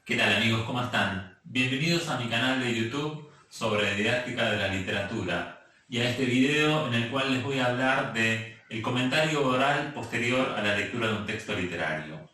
¿Qué tal amigos? ¿Cómo están? Bienvenidos a mi canal de YouTube sobre didáctica de la literatura y a este video en el cual les voy a hablar de el comentario oral posterior a la lectura de un texto literario.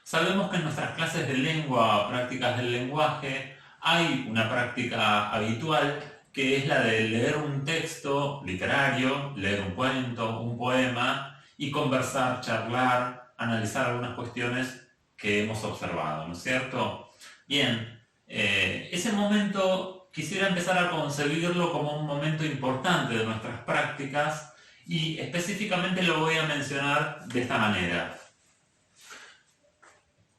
Sabemos que en nuestras clases de lengua o prácticas del lenguaje hay una práctica habitual que es la de leer un texto literario, leer un cuento, un poema y conversar, charlar, analizar algunas cuestiones que hemos observado, ¿no es cierto? Bien, ese momento quisiera empezar a concebirlo como un momento importante de nuestras prácticas y específicamente lo voy a mencionar de esta manera.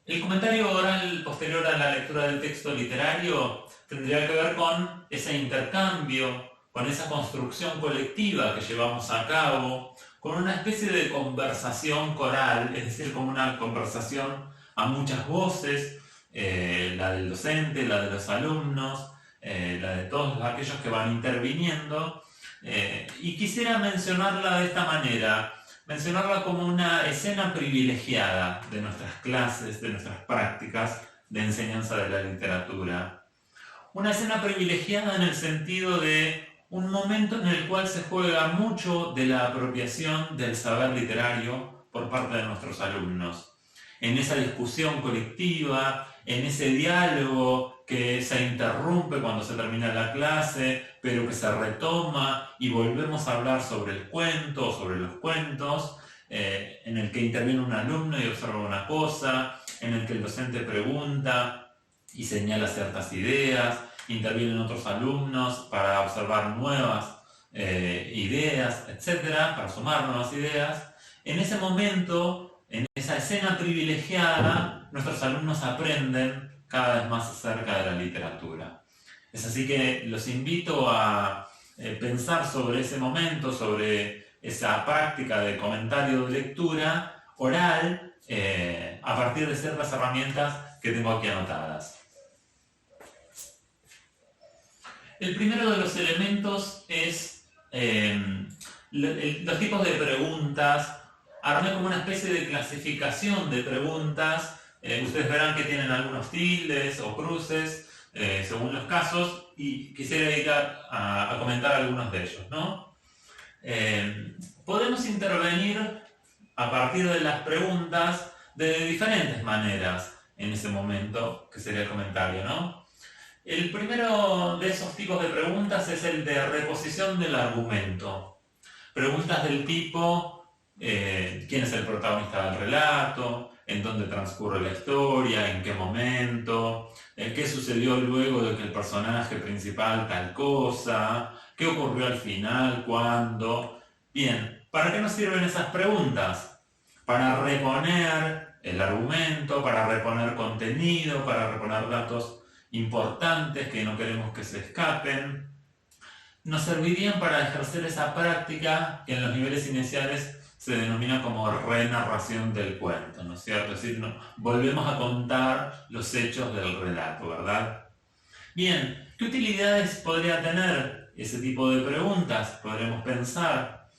El comentario oral posterior a la lectura del texto literario tendría que ver con ese intercambio, con esa construcción colectiva que llevamos a cabo, con una especie de conversación coral, es decir, como una conversación a muchas voces, la del docente, la de los alumnos, la de todos aquellos que van interviniendo, y quisiera mencionarla de esta manera. Mencionarla como una escena privilegiada de nuestras clases, de nuestras prácticas de enseñanza de la literatura. Una escena privilegiada en el sentido de un momento en el cual se juega mucho de la apropiación del saber literario por parte de nuestros alumnos. En esa discusión colectiva, en ese diálogo que se interrumpe cuando se termina la clase, pero que se retoma y volvemos a hablar sobre el cuento o sobre los cuentos, en el que interviene un alumno y observa una cosa, en el que el docente pregunta y señala ciertas ideas, intervienen otros alumnos para observar nuevas ideas, etc., para sumar nuevas ideas. En ese momento, en esa escena privilegiada, nuestros alumnos aprenden cada vez más acerca de la literatura. Es así que los invito a pensar sobre ese momento, sobre esa práctica de comentario de lectura oral, a partir de ciertas herramientas que tengo aquí anotadas. El primero de los elementos es los tipos de preguntas. Armé como una especie de clasificación de preguntas. Ustedes verán que tienen algunos tildes o cruces según los casos y quisiera dedicar a comentar algunos de ellos, ¿no? Podemos intervenir a partir de las preguntas de diferentes maneras en ese momento, que sería el comentario, ¿no? El primero de esos tipos de preguntas es el de reposición del argumento. Preguntas del tipo, ¿quién es el protagonista del relato? ¿En dónde transcurre la historia? ¿En qué momento? ¿Qué sucedió luego de que el personaje principal tal cosa? ¿Qué ocurrió al final? ¿Cuándo? Bien, ¿para qué nos sirven esas preguntas? Para reponer el argumento, para reponer contenido, para reponer datos importantes que no queremos que se escapen. Nos servirían para ejercer esa práctica que en los niveles iniciales se denomina como renarración del cuento, ¿no es cierto? Es decir, volvemos a contar los hechos del relato, ¿verdad? Bien, ¿qué utilidades podría tener ese tipo de preguntas? Podremos pensar,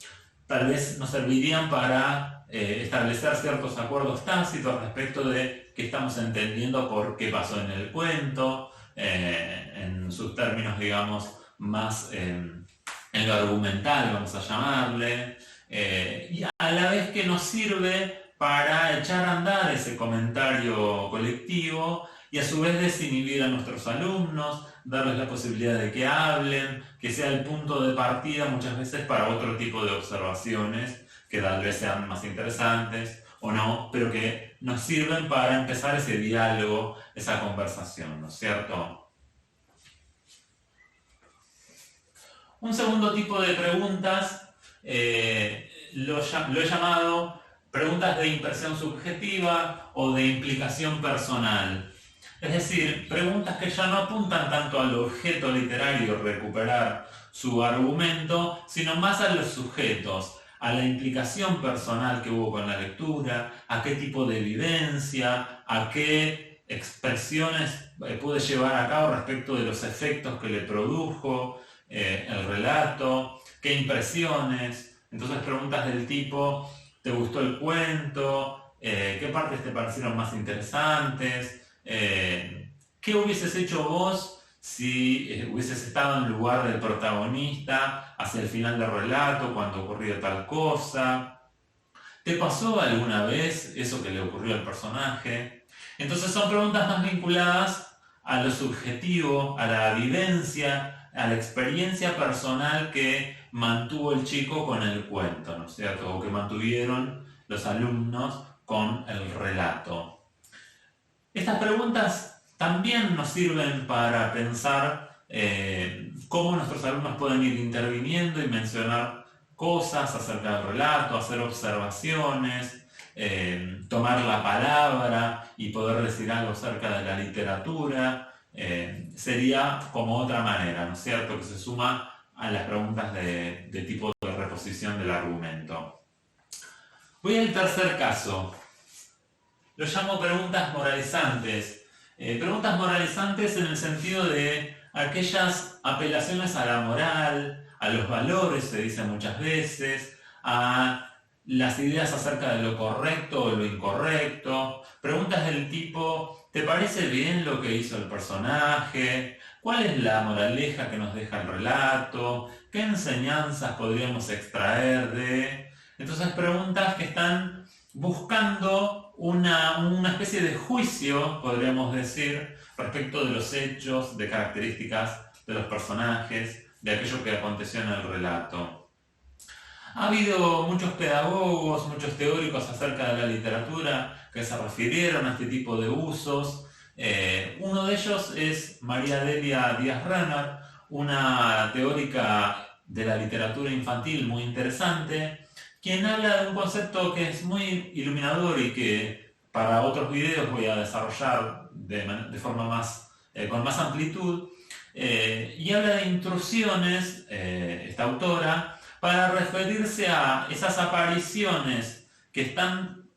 tal vez nos servirían para establecer ciertos acuerdos tácitos respecto de qué estamos entendiendo por qué pasó en el cuento, en sus términos, digamos, más en lo argumental, vamos a llamarle, y a la vez que nos sirve para echar a andar ese comentario colectivo y a su vez desinhibir a nuestros alumnos, darles la posibilidad de que hablen, que sea el punto de partida muchas veces para otro tipo de observaciones que tal vez sean más interesantes o no, pero que nos sirven para empezar ese diálogo, esa conversación, ¿no es cierto? Un segundo tipo de preguntas lo he llamado preguntas de impresión subjetiva o de implicación personal. Es decir, preguntas que ya no apuntan tanto al objeto literario recuperar su argumento, sino más a los sujetos, a la implicación personal que hubo con la lectura, a qué tipo de vivencia, a qué expresiones pude llevar a cabo respecto de los efectos que le produjo el relato, qué impresiones. Entonces preguntas del tipo, ¿te gustó el cuento? ¿Qué partes te parecieron más interesantes? ¿Qué hubieses hecho vos si hubieses estado en lugar del protagonista hacia el final del relato, cuando ocurrió tal cosa? ¿Te pasó alguna vez eso que le ocurrió al personaje? Entonces son preguntas más vinculadas a lo subjetivo, a la vivencia, a la experiencia personal que mantuvo el chico con el cuento, ¿no es cierto? O que mantuvieron los alumnos con el relato. Estas preguntas también nos sirven para pensar cómo nuestros alumnos pueden ir interviniendo y mencionar cosas acerca del relato, hacer observaciones, tomar la palabra y poder decir algo acerca de la literatura. Sería como otra manera, ¿no es cierto?, que se suma a las preguntas de tipo de reposición del argumento. Voy al tercer caso. Lo llamo preguntas moralizantes. Preguntas moralizantes en el sentido de aquellas apelaciones a la moral, a los valores, se dice muchas veces, a las ideas acerca de lo correcto o lo incorrecto. Preguntas del tipo, ¿te parece bien lo que hizo el personaje? ¿Cuál es la moraleja que nos deja el relato? ¿Qué enseñanzas podríamos extraer de...? Entonces preguntas que están buscando una especie de juicio, podríamos decir, respecto de los hechos, de características de los personajes, de aquello que aconteció en el relato. Ha habido muchos pedagogos, muchos teóricos acerca de la literatura que se refirieron a este tipo de usos. Uno de ellos es María Delia Díaz-Renner, una teórica de la literatura infantil muy interesante, quien habla de un concepto que es muy iluminador y que para otros videos voy a desarrollar de forma con más amplitud, y habla de intrusiones, esta autora, para referirse a esas apariciones que están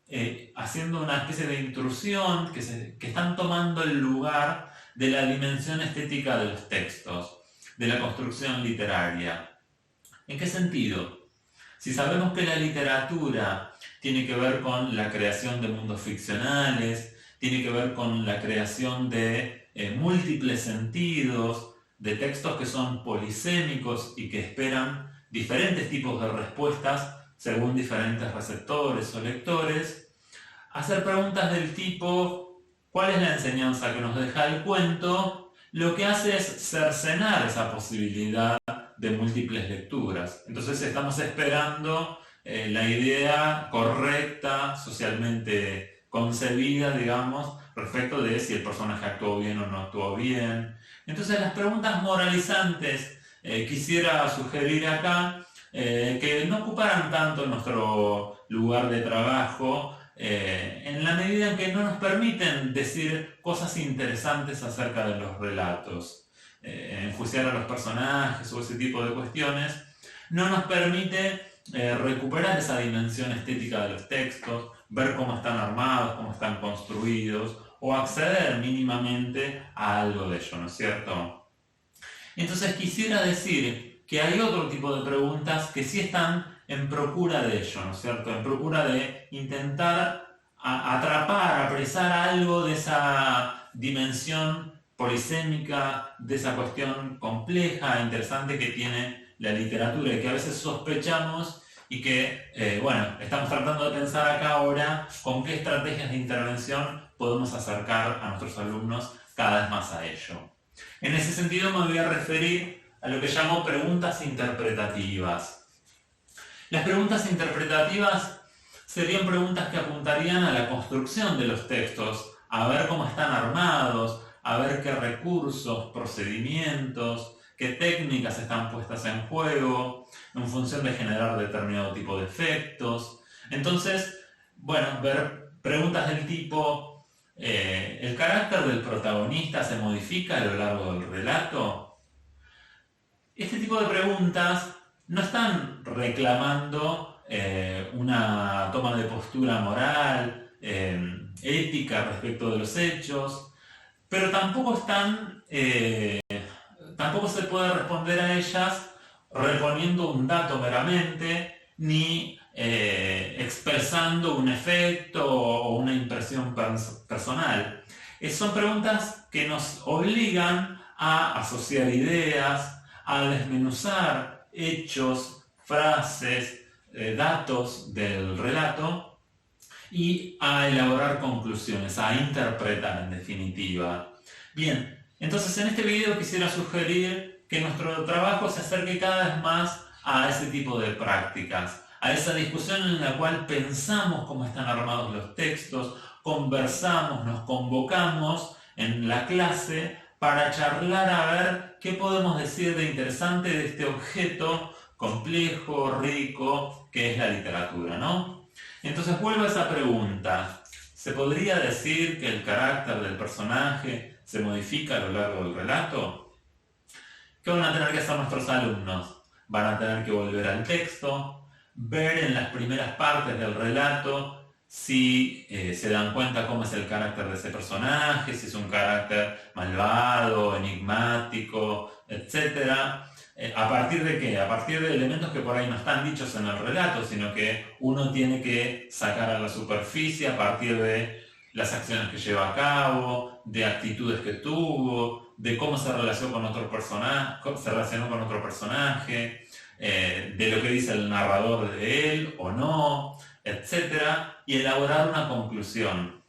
haciendo una especie de intrusión, que están tomando el lugar de la dimensión estética de los textos, de la construcción literaria. ¿En qué sentido? Si sabemos que la literatura tiene que ver con la creación de mundos ficcionales, tiene que ver con la creación de múltiples sentidos, de textos que son polisémicos y que esperan diferentes tipos de respuestas según diferentes receptores o lectores, hacer preguntas del tipo ¿cuál es la enseñanza que nos deja el cuento? Lo que hace es cercenar esa posibilidad de múltiples lecturas. Entonces estamos esperando la idea correcta, socialmente concebida, digamos, respecto de si el personaje actuó bien o no actuó bien. Entonces las preguntas moralizantes quisiera sugerir acá que no ocuparan tanto nuestro lugar de trabajo, en la medida en que no nos permiten decir cosas interesantes acerca de los relatos. Enjuiciar a los personajes o ese tipo de cuestiones no nos permite recuperar esa dimensión estética de los textos, ver cómo están armados, cómo están construidos, o acceder mínimamente a algo de ello, ¿no es cierto? Entonces quisiera decir que hay otro tipo de preguntas que sí están en procura de ello, ¿no es cierto? En procura de intentar atrapar, apresar algo de esa dimensión polisémica, de esa cuestión compleja, interesante que tiene la literatura y que a veces sospechamos y que, estamos tratando de pensar acá ahora con qué estrategias de intervención podemos acercar a nuestros alumnos cada vez más a ello. En ese sentido me voy a referir a lo que llamo preguntas interpretativas. Las preguntas interpretativas serían preguntas que apuntarían a la construcción de los textos, a ver cómo están armados, a ver qué recursos, procedimientos, qué técnicas están puestas en juego, en función de generar determinado tipo de efectos. Entonces, ver preguntas del tipo, ¿el carácter del protagonista se modifica a lo largo del relato? Este tipo de preguntas no están reclamando una toma de postura moral, ética respecto de los hechos, pero tampoco se puede responder a ellas reponiendo un dato meramente, ni expresando un efecto o una impresión personal. Son preguntas que nos obligan a asociar ideas, a desmenuzar hechos, frases, datos del relato y a elaborar conclusiones, a interpretar en definitiva. Bien, entonces en este video quisiera sugerir que nuestro trabajo se acerque cada vez más a ese tipo de prácticas, a esa discusión en la cual pensamos cómo están armados los textos, conversamos, nos convocamos en la clase para charlar a ver qué podemos decir de interesante de este objeto complejo, rico, que es la literatura, ¿no? Entonces vuelvo a esa pregunta. ¿Se podría decir que el carácter del personaje se modifica a lo largo del relato? ¿Qué van a tener que hacer nuestros alumnos? Van a tener que volver al texto, ver en las primeras partes del relato si se dan cuenta cómo es el carácter de ese personaje, si es un carácter malvado, enigmático, etc. ¿A partir de qué? A partir de elementos que por ahí no están dichos en el relato, sino que uno tiene que sacar a la superficie a partir de las acciones que lleva a cabo, de actitudes que tuvo, de cómo se relacionó con otro personaje, de lo que dice el narrador de él o no, etc. Y elaborar una conclusión.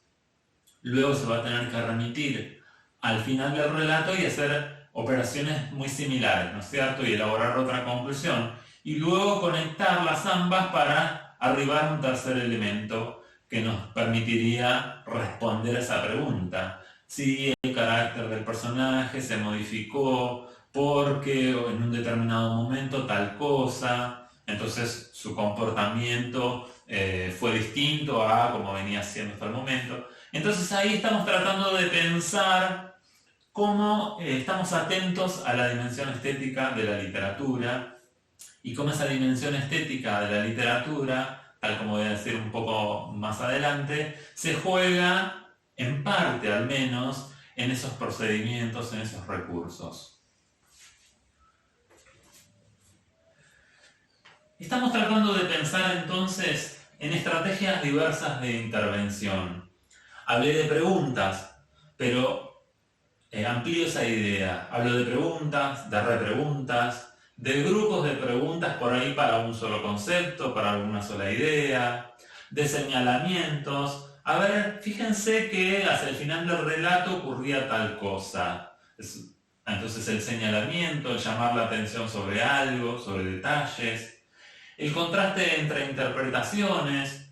Luego se va a tener que remitir al final del relato y hacer operaciones muy similares, ¿no es cierto? Y elaborar otra conclusión. Y luego conectarlas ambas para arribar a un tercer elemento que nos permitiría responder a esa pregunta. Si el carácter del personaje se modificó porque en un determinado momento tal cosa, entonces su comportamiento fue distinto a como venía siendo hasta el momento. Entonces ahí estamos tratando de pensar cómo estamos atentos a la dimensión estética de la literatura y cómo esa dimensión estética de la literatura, tal como voy a decir un poco más adelante, se juega en parte al menos en esos procedimientos, en esos recursos. Estamos tratando de pensar entonces en estrategias diversas de intervención. Hablé de preguntas, pero amplío esa idea. Hablo de preguntas, de repreguntas, de grupos de preguntas por ahí para un solo concepto, para una sola idea, de señalamientos. A ver, fíjense que hacia el final del relato ocurría tal cosa. Entonces el señalamiento, el llamar la atención sobre algo, sobre detalles. El contraste entre interpretaciones.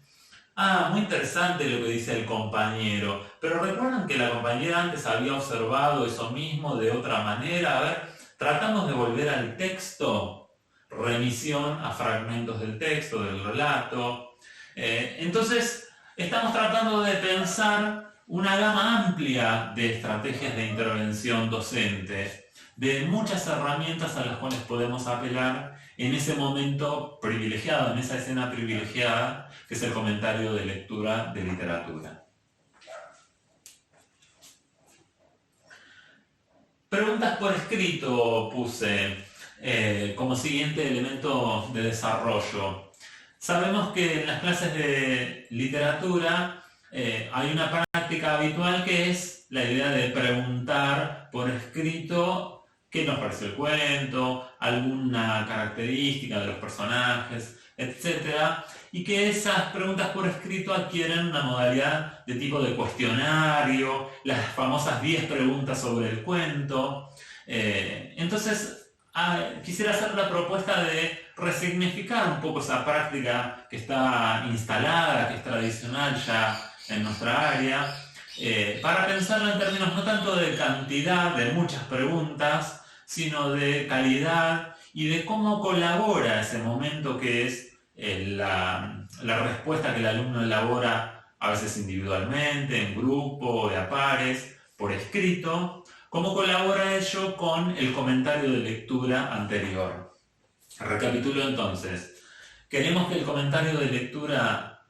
Muy interesante lo que dice el compañero. Pero recuerdan que la compañera antes había observado eso mismo de otra manera. A ver, tratamos de volver al texto. Remisión a fragmentos del texto, del relato. Entonces, estamos tratando de pensar una gama amplia de estrategias de intervención docente, de muchas herramientas a las cuales podemos apelar en ese momento privilegiado, en esa escena privilegiada, que es el comentario de lectura de literatura. Preguntas por escrito puse como siguiente elemento de desarrollo. Sabemos que en las clases de literatura hay una práctica habitual que es la idea de preguntar por escrito qué nos pareció el cuento, alguna característica de los personajes, etc. Y que esas preguntas por escrito adquieren una modalidad de tipo de cuestionario, las famosas 10 preguntas sobre el cuento. Entonces, quisiera hacer la propuesta de resignificar un poco esa práctica que está instalada, que es tradicional ya en nuestra área, para pensarlo en términos no tanto de cantidad, de muchas preguntas, sino de calidad y de cómo colabora ese momento que es la respuesta que el alumno elabora a veces individualmente, en grupo, de a pares, por escrito, cómo colabora ello con el comentario de lectura anterior. Recapitulo entonces. Queremos que el comentario de lectura,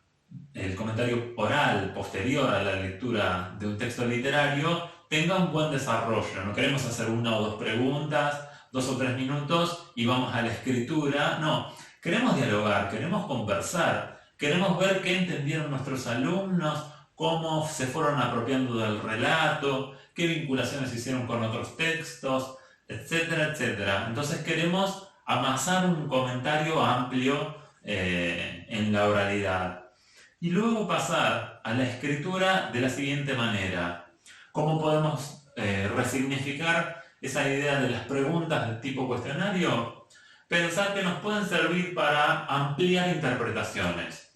el comentario oral posterior a la lectura de un texto literario, tenga un buen desarrollo. No queremos hacer una o dos preguntas, 2 o 3 minutos y vamos a la escritura. No, queremos dialogar, queremos conversar, queremos ver qué entendieron nuestros alumnos, cómo se fueron apropiando del relato, qué vinculaciones hicieron con otros textos, etcétera, etcétera. Entonces queremos amasar un comentario amplio en la oralidad. Y luego pasar a la escritura de la siguiente manera. ¿Cómo podemos resignificar esa idea de las preguntas de tipo cuestionario? Pensar que nos pueden servir para ampliar interpretaciones.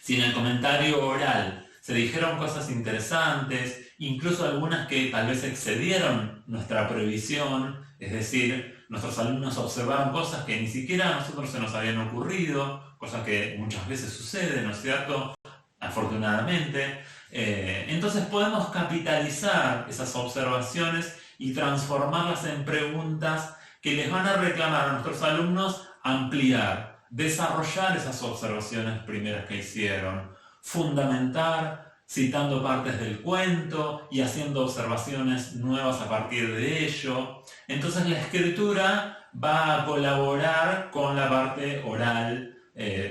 Si en el comentario oral se dijeron cosas interesantes, incluso algunas que tal vez excedieron nuestra previsión, es decir, nuestros alumnos observaron cosas que ni siquiera a nosotros se nos habían ocurrido, cosas que muchas veces suceden, ¿no es cierto? Afortunadamente. Entonces podemos capitalizar esas observaciones y transformarlas en preguntas que les van a reclamar a nuestros alumnos ampliar, desarrollar esas observaciones primeras que hicieron, fundamentar, citando partes del cuento y haciendo observaciones nuevas a partir de ello. Entonces la escritura va a colaborar con la parte oral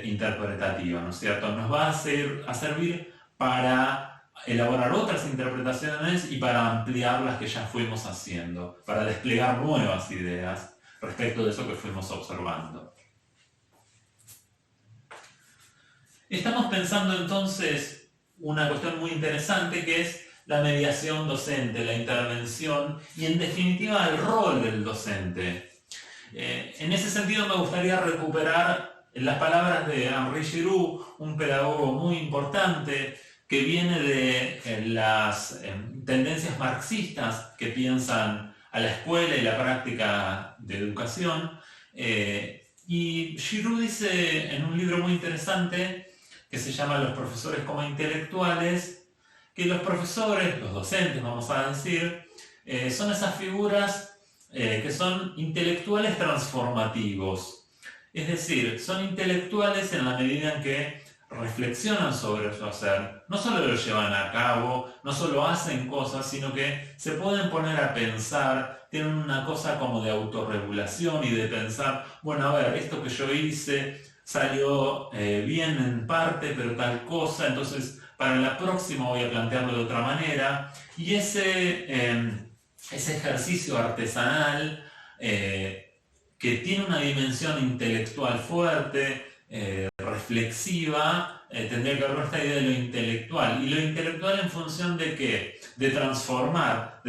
interpretativa, ¿no es cierto? Nos va a servir para elaborar otras interpretaciones y para ampliar las que ya fuimos haciendo, para desplegar nuevas ideas respecto de eso que fuimos observando. Estamos pensando entonces una cuestión muy interesante que es la mediación docente, la intervención y en definitiva el rol del docente. En ese sentido me gustaría recuperar las palabras de Henri Giroux, un pedagogo muy importante que viene de las tendencias marxistas que piensan a la escuela y la práctica de educación. Y Giroux dice en un libro muy interesante que se llama Los profesores como intelectuales, que los profesores, los docentes vamos a decir, son esas figuras que son intelectuales transformativos. Es decir, son intelectuales en la medida en que reflexionan sobre su hacer. No solo lo llevan a cabo, no solo hacen cosas, sino que se pueden poner a pensar, tienen una cosa como de autorregulación y de pensar, bueno, a ver, esto que yo hice salió bien en parte, pero tal cosa, entonces para la próxima voy a plantearlo de otra manera. Y ese ejercicio artesanal que tiene una dimensión intelectual fuerte, reflexiva, tendría que ver con esta idea de lo intelectual. ¿Y lo intelectual en función de qué? De transformar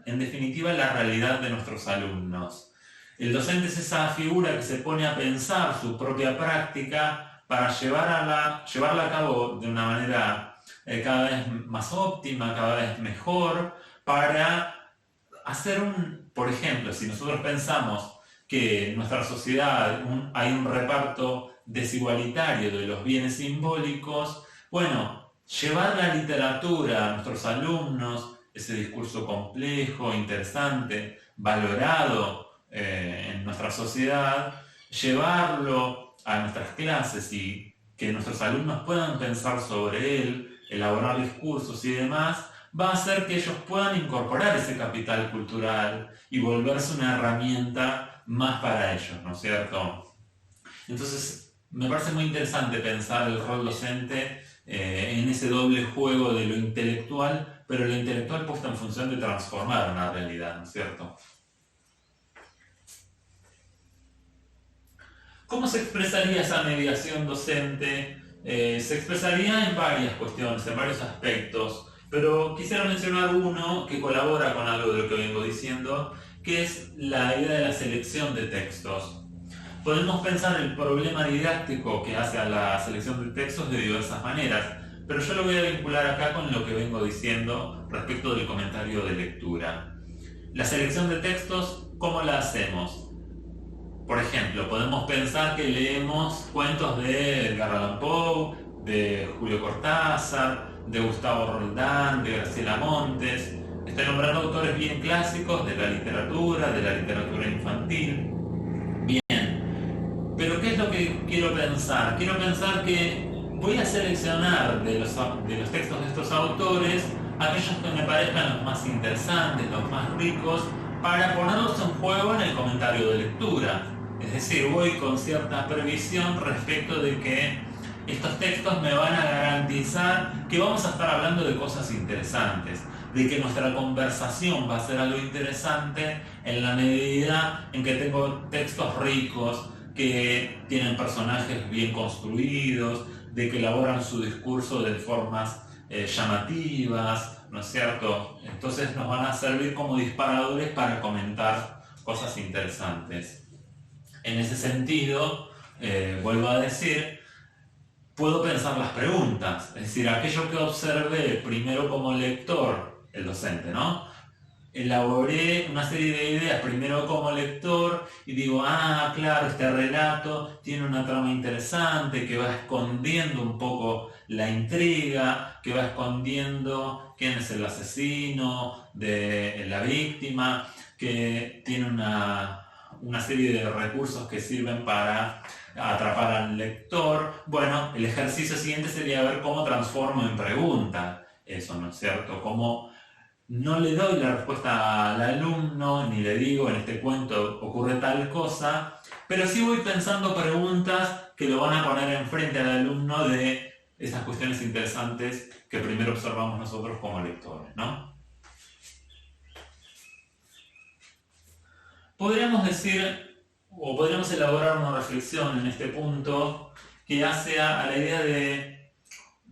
en definitiva la realidad de nuestros alumnos. El docente es esa figura que se pone a pensar su propia práctica para llevarla a cabo de una manera cada vez más óptima, cada vez mejor, para hacer por ejemplo, si nosotros pensamos que en nuestra sociedad hay un reparto desigualitario de los bienes simbólicos, bueno, llevar la literatura a nuestros alumnos, ese discurso complejo, interesante, valorado en nuestra sociedad, llevarlo a nuestras clases y que nuestros alumnos puedan pensar sobre él, elaborar discursos y demás, va a hacer que ellos puedan incorporar ese capital cultural y volverse una herramienta más para ellos, ¿no es cierto? Entonces, me parece muy interesante pensar el rol docente en ese doble juego de lo intelectual, pero lo intelectual puesto en función de transformar una realidad, ¿no es cierto? ¿Cómo se expresaría esa mediación docente? Se expresaría en varias cuestiones, en varios aspectos, pero quisiera mencionar uno que colabora con algo de lo que vengo diciendo, que es la idea de la selección de textos. Podemos pensar el problema didáctico que hace a la selección de textos de diversas maneras, pero yo lo voy a vincular acá con lo que vengo diciendo respecto del comentario de lectura. La selección de textos, ¿cómo la hacemos? Por ejemplo, podemos pensar que leemos cuentos de Edgar Allan Poe, de Julio Cortázar, de Gustavo Roldán, de Graciela Montes. Estoy nombrando autores bien clásicos de la literatura infantil. Bien, pero ¿qué es lo que quiero pensar? Quiero pensar que voy a seleccionar de los textos de estos autores aquellos que me parezcan los más interesantes, los más ricos, para ponerlos en juego en el comentario de lectura. Es decir, voy con cierta previsión respecto de que estos textos me van a garantizar que vamos a estar hablando de cosas interesantes, de que nuestra conversación va a ser algo interesante en la medida en que tengo textos ricos, que tienen personajes bien construidos, de que elaboran su discurso de formas llamativas, ¿no es cierto? Entonces nos van a servir como disparadores para comentar cosas interesantes. En ese sentido, vuelvo a decir, puedo pensar las preguntas, es decir, aquello que observé primero como lector, el docente, ¿no? Elaboré una serie de ideas primero como lector y digo, claro, este relato tiene una trama interesante que va escondiendo un poco la intriga, que va escondiendo quién es el asesino de la víctima, que tiene una serie de recursos que sirven para atrapar al lector. Bueno, el ejercicio siguiente sería ver cómo transformo en pregunta eso, ¿no es cierto? Cómo no le doy la respuesta al alumno, ni le digo en este cuento ocurre tal cosa, pero sí voy pensando preguntas que lo van a poner enfrente al alumno de esas cuestiones interesantes que primero observamos nosotros como lectores, ¿no? Podríamos decir, o podríamos elaborar una reflexión en este punto que hace a la idea de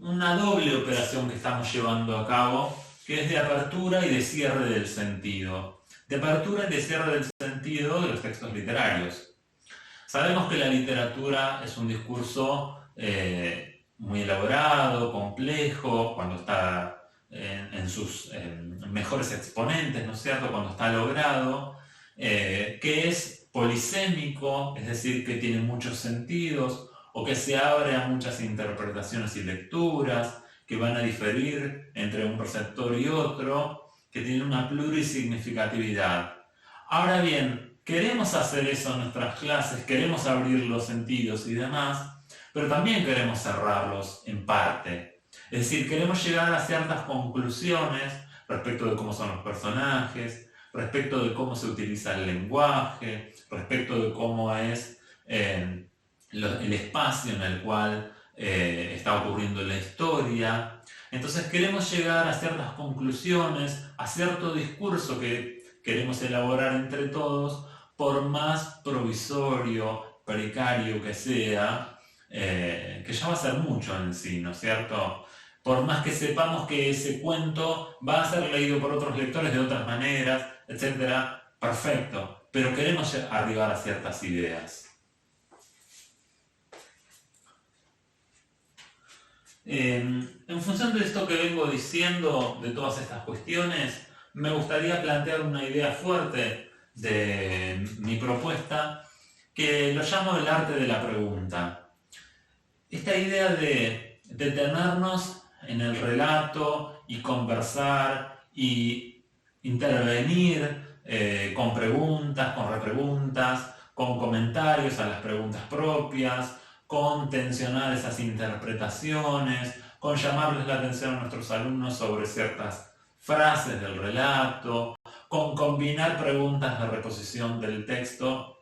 una doble operación que estamos llevando a cabo, que es de apertura y de cierre del sentido. De apertura y de cierre del sentido de los textos literarios. Sabemos que la literatura es un discurso muy elaborado, complejo, cuando está en sus mejores exponentes, ¿no es cierto?, cuando está logrado, que es polisémico, es decir, que tiene muchos sentidos, o que se abre a muchas interpretaciones y lecturas, que van a diferir entre un receptor y otro, que tienen una plurisignificatividad. Ahora bien, queremos hacer eso en nuestras clases, queremos abrir los sentidos y demás, pero también queremos cerrarlos en parte. Es decir, queremos llegar a ciertas conclusiones respecto de cómo son los personajes, respecto de cómo se utiliza el lenguaje, respecto de cómo es el espacio en el cual está ocurriendo la historia. Entonces queremos llegar a ciertas conclusiones, a cierto discurso que queremos elaborar entre todos, por más provisorio, precario que sea, que ya va a ser mucho en sí, ¿no es cierto? Por más que sepamos que ese cuento va a ser leído por otros lectores de otras maneras, etc. Perfecto, pero queremos arribar a ciertas ideas. En función de esto que vengo diciendo, de todas estas cuestiones, me gustaría plantear una idea fuerte de mi propuesta, que lo llamo el arte de la pregunta. Esta idea de detenernos en el relato y conversar y intervenir con preguntas, con repreguntas, con comentarios a las preguntas propias, con tensionar esas interpretaciones, con llamarles la atención a nuestros alumnos sobre ciertas frases del relato, con combinar preguntas de reposición del texto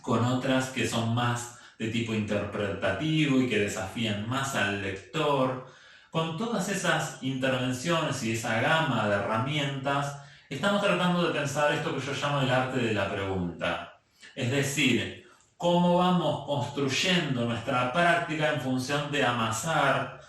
con otras que son más de tipo interpretativo y que desafían más al lector. Con todas esas intervenciones y esa gama de herramientas, estamos tratando de pensar esto que yo llamo el arte de la pregunta. Es decir, cómo vamos construyendo nuestra práctica en función de amasar,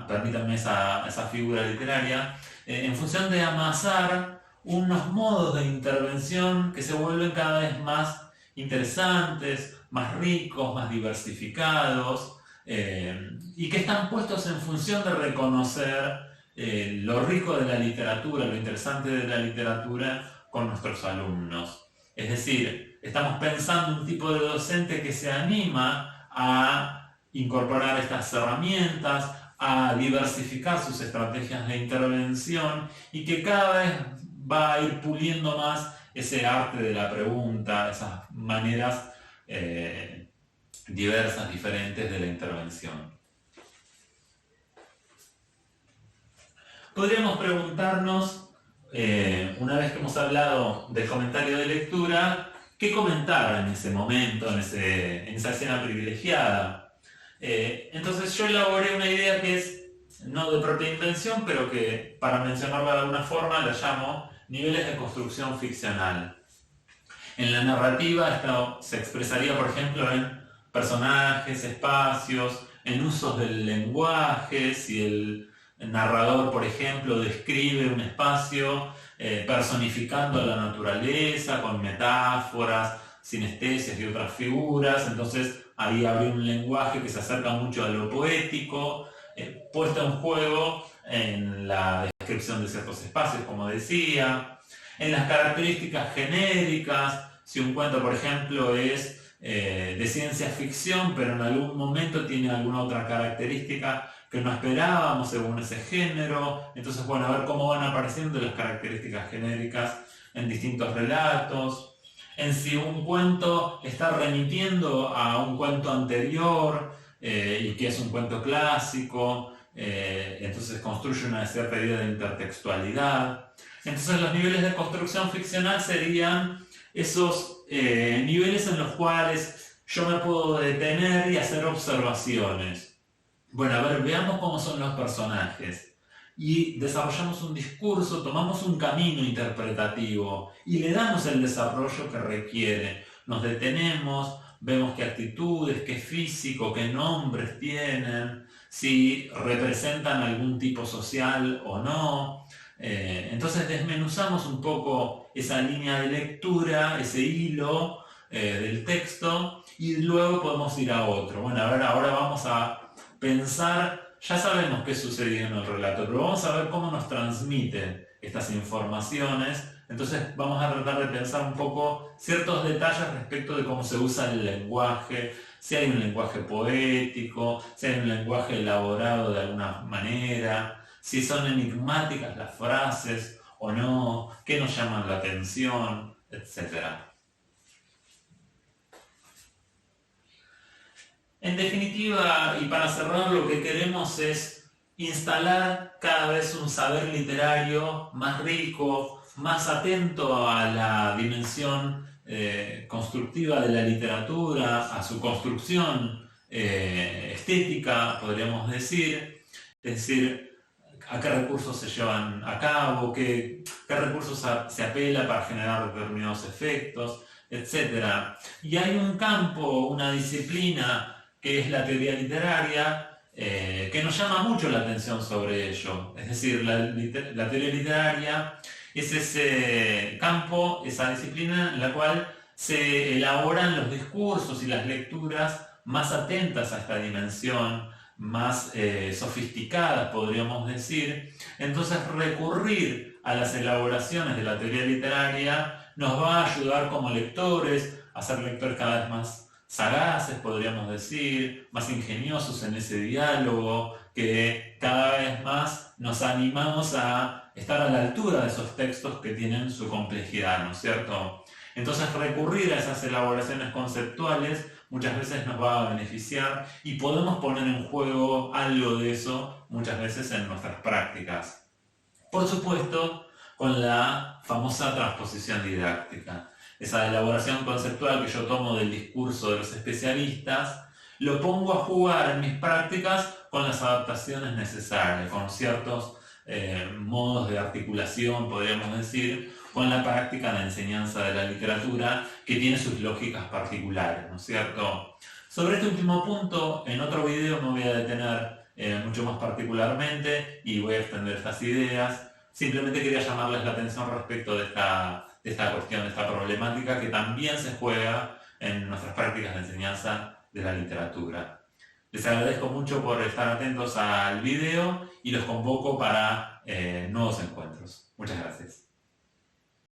permítanme esa figura literaria, en función de amasar unos modos de intervención que se vuelven cada vez más interesantes, más ricos, más diversificados, y que están puestos en función de reconocer lo rico de la literatura, lo interesante de la literatura con nuestros alumnos. Es decir, estamos pensando un tipo de docente que se anima a incorporar estas herramientas, a diversificar sus estrategias de intervención y que cada vez va a ir puliendo más ese arte de la pregunta, esas maneras diversas, diferentes de la intervención. Podríamos preguntarnos, una vez que hemos hablado del comentario de lectura, ¿qué comentar en ese momento, en esa escena privilegiada? Entonces yo elaboré una idea que es no de propia invención, pero que para mencionarla de alguna forma la llamo niveles de construcción ficcional. En la narrativa esto se expresaría, por ejemplo, en personajes, espacios, en usos del lenguaje, si el narrador, por ejemplo, describe un espacio personificando a la naturaleza, con metáforas, sinestesias y otras figuras, entonces ahí habría un lenguaje que se acerca mucho a lo poético, puesto en juego en la descripción de ciertos espacios, como decía, en las características genéricas, si un cuento, por ejemplo, es de ciencia ficción, pero en algún momento tiene alguna otra característica que no esperábamos según ese género, entonces, bueno, a ver cómo van apareciendo las características genéricas en distintos relatos, en si un cuento está remitiendo a un cuento anterior y que es un cuento clásico, entonces construye una cierta idea de intertextualidad. Entonces los niveles de construcción ficcional serían esos niveles en los cuales yo me puedo detener y hacer observaciones. Bueno, a ver, veamos cómo son los personajes. Y desarrollamos un discurso, tomamos un camino interpretativo y le damos el desarrollo que requiere. Nos detenemos, vemos qué actitudes, qué físico, qué nombres tienen, si representan algún tipo social o no. Entonces desmenuzamos un poco esa línea de lectura, ese hilo del texto y luego podemos ir a otro. Bueno, a ver, ahora vamos a pensar, ya sabemos qué sucedió en el relato, pero vamos a ver cómo nos transmiten estas informaciones. Entonces vamos a tratar de pensar un poco ciertos detalles respecto de cómo se usa el lenguaje, si hay un lenguaje poético, si hay un lenguaje elaborado de alguna manera, si son enigmáticas las frases o no, qué nos llaman la atención, etc. En definitiva, y para cerrar, lo que queremos es instalar cada vez un saber literario más rico, más atento a la dimensión constructiva de la literatura, a su construcción estética, podríamos decir, es decir, a qué recursos se llevan a cabo, qué recursos se apela para generar determinados efectos, etc. Y hay un campo, una disciplina que es la teoría literaria, que nos llama mucho la atención sobre ello. Es decir, la teoría literaria es ese campo, esa disciplina en la cual se elaboran los discursos y las lecturas más atentas a esta dimensión, más sofisticadas, podríamos decir. Entonces, recurrir a las elaboraciones de la teoría literaria nos va a ayudar como lectores a ser lectores cada vez más sagaces, podríamos decir, más ingeniosos en ese diálogo, que cada vez más nos animamos a estar a la altura de esos textos que tienen su complejidad, ¿no es cierto? Entonces recurrir a esas elaboraciones conceptuales muchas veces nos va a beneficiar y podemos poner en juego algo de eso muchas veces en nuestras prácticas. Por supuesto, con la famosa transposición didáctica. Esa elaboración conceptual que yo tomo del discurso de los especialistas, lo pongo a jugar en mis prácticas con las adaptaciones necesarias, con ciertos modos de articulación, podríamos decir, con la práctica de enseñanza de la literatura que tiene sus lógicas particulares, ¿no es cierto? Sobre este último punto, en otro video me voy a detener mucho más particularmente y voy a extender estas ideas. Simplemente quería llamarles la atención respecto de esta cuestión, de esta problemática que también se juega en nuestras prácticas de enseñanza de la literatura. Les agradezco mucho por estar atentos al video y los convoco para nuevos encuentros. Muchas gracias.